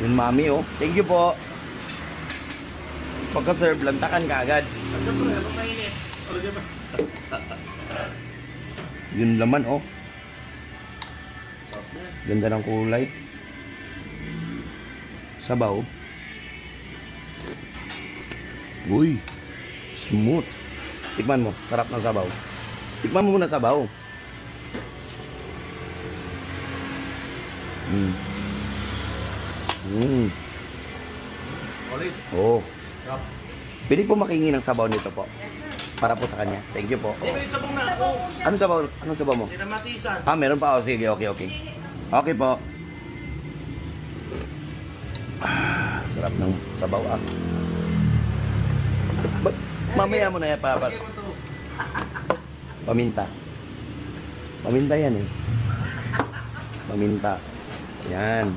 Yun mami oh. Thank you po. Pagka-serve, lantakan ka agad. Yun laman oh. Ganda ng kulay. Sabaw. Uy, smooth. Tikman mo, sarap ng sabaw. Tikman mo muna sabaw. Olive. Oh. Sarap. Pwede po makingi ng sabaw nito po. Yes, sir. Para po sa kanya. Thank you po. Di ba yung sabong na ako? Anong sabaw? Anong sabaw mo? Tinamatisan. Ah, meron pa. Oh, sige, okay. Okay po. Ah, sarap ng sabaw ah. Mamaya mo na yan para paminta. Paminta yan eh. Paminta. Yan.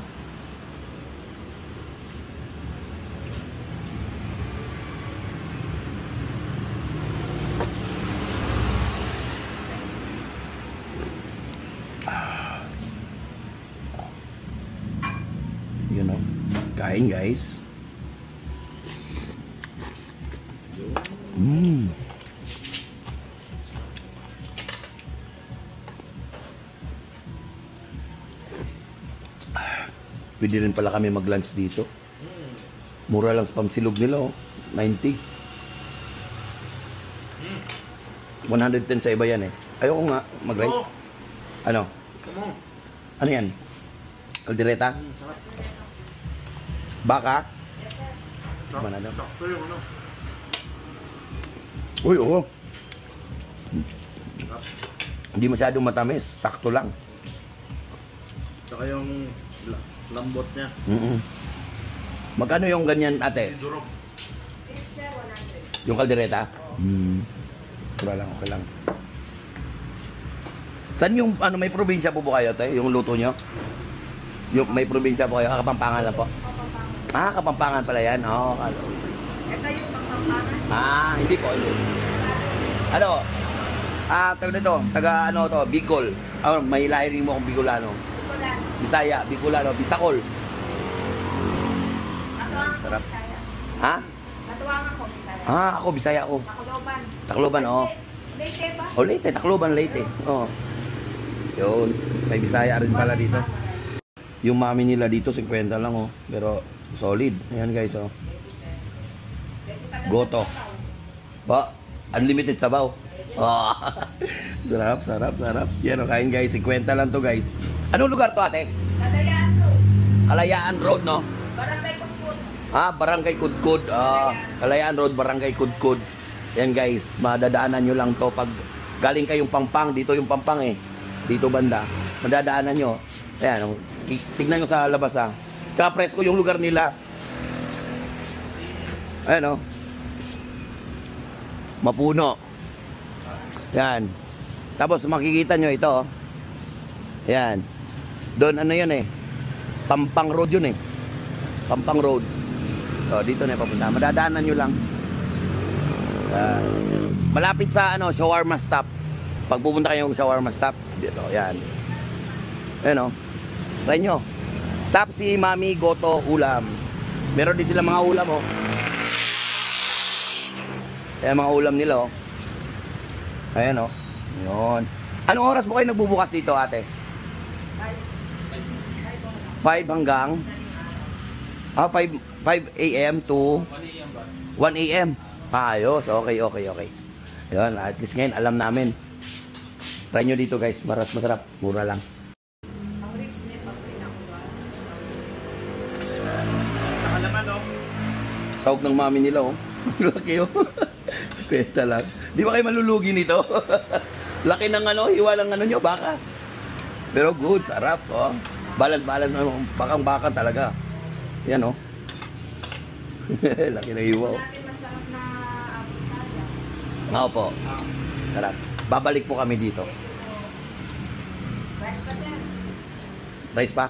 You know, kain guys. Pwede rin pala kami mag-lunch dito. Mura lang sa pamsilog nila oh. 90. 110 sa iba yan eh. Ayoko nga mag-rice. Ano? Ano yan? Kaldereta? Sarap. Baka? Yes, sir. Tama na daw. Sakto yung ano. Uy, oo. Sarap. Hindi masyadong matamis. Sakto lang. Saka yung lambot niya. Magkano yung ganyan, ate? Durog. Yes, sir, 100. Yung kaldereta? Wala lang, okay lang. Saan yung, ano, may probinsya po kayo, ate? Yung luto nyo? Yung may probinsya po kayo? Kapampangan lang po? Kapampangan. Ah, Kapampangan pala yan. Oo, ano. Ito yung Kapampangan. Ah, hindi po. Ano? Ah, taga nito. Taga ano to? Bicol. Ah, may lahirin mo akong Bicolano. Bicolan. Bisaya, Bicolano, Bisacol. Matuwang ako, Sarap. Bisaya. Ha? Matuwang ako, Bisaya. Ah, ako Bisaya ako. Tacloban. Tacloban, oo. Leyte ba? Oh, Leyte, Tacloban, Leyte. Oo. Yun, may Bisaya rin pala dito. Yung mami nila dito 50 lang oh, pero solid. Ayan guys oh. Goto. Ba, unlimited sabaw. Oh. Sarap, sarap, sarap. Yan oh, kain guys, 50 lang to guys. Anong lugar to ate? Kalayaan Road. Kalayaan Road no? Barangay Kudkod. Ah, Barangay Kudkod. Ah, Kalayaan Road, Barangay Kudkod. Yan guys, madadaanan nyo lang to pag galing kayong Pampang. Dito yung Pampang eh. Dito banda. Madadaanan nyo. Ayan, tignan nyo sa labas ha. Tsaka presko yung lugar nila. Ayan o. Mapuno. Yan. Tapos makikita nyo ito. Ayan. Doon ano yun eh. Pampang Road yun eh. Pampang Road. So, dito na papunta. Madadaanan nyo lang. Malapit sa ano, shawarma stop. Pag pupunta kayo sa shawarma stop. Dito, yan. Ayan o. Try nyo. Tap si Mami Goto ulam. Meron din sila mga ulam oh. Ayan mga ulam nila oh. Ayan oh. Yun. Anong oras po kayo nagbubukas dito ate? 5 hanggang 5 a.m. to 1 a.m. Ayos. Okay. Yun. At least ngayon alam namin. Try nyo dito guys. Masarap. Mura lang. Ang ribs niya pag pinakuha. Nakalaman no? Sahog ng mami nila oh. Laki oh. Kwenta lang. Di ba kayo malulugi nito? Laki ng ano, hiwa ng ano nyo, baka. Pero good, sarap oh. Balad-balad na bakang-baka talaga. Yan oh. Laki ng hiwa oh. Natin masarap na avocado. Oo po. Sarap. Babalik po kami dito. Rice pa, sir. Rice pa?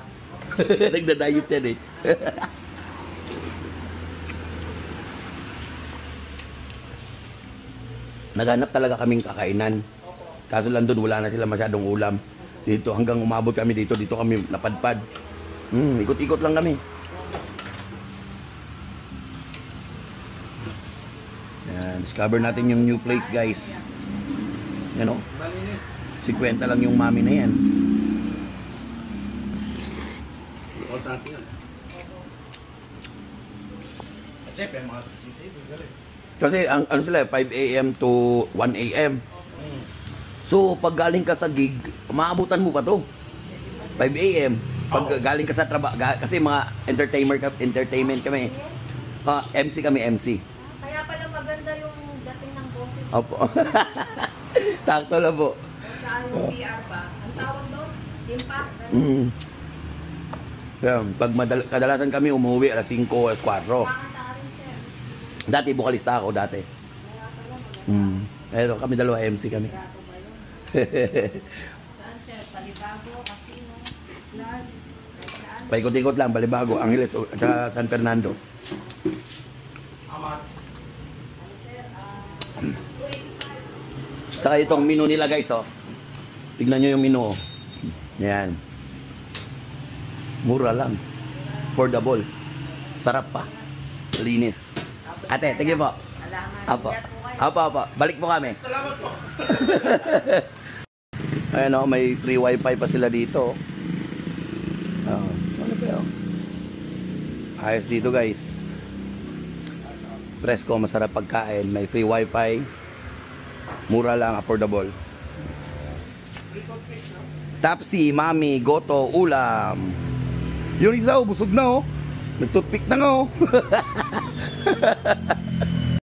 Nagda-diet yan eh. Naghanap talaga kaming kakainan. Kaso lang doon wala na sila masyadong ulam. Dito hanggang umabot kami dito kami napadpad. Ikot-ikot lang kami. Yan, discover natin yung new place, guys. Yan o. 50 lang yung mami na yan. Importante yan. At syempre, mga CCTV, galing. Kasi ang ano sila, 5 a.m. to 1 a.m. So, pag galing ka sa gig, maabutan mo pa to. 5 a.m. Pag galing ka sa trabaho, kasi mga entertainment kami. MC kami, MC. Kaya pala maganda yung dating ng boses. Opo. Sakto lang po. Siya yung PR ba? Ang tawag doon? Timpa? Yan, pag kadalasan kami umuwi alas 5, alas 4. Pakanta rin, sir. Dati bukalista ako dati. Kaya pala maganda. Eto, kami dalawa MC kami. Grato ba yun? Saan, sir? Palibago, Casino, Plan, kahit saan. Paikot-ikot lang, Balibago, Angeles, at San Fernando. Ano, sir? 285. Saka itong menu nila guys, oh. Tignan nyo yung menu, oh. Yan. Mura lang. Affordable. Sarap pa. Linis. Ate, tingin po. Salamat. Apo. Ingat po kayo. Apo. Balik po kami. Salamat po. Ayan, oh, may free wifi pa sila dito. Oh, ano ba yun? Ayos dito guys. Presko, masarap pagkain. May free wifi. Mura lang, affordable. Tapsi, mami, goto, ulam. Yung isa, busog na oh. Nagtutpick na nga oh.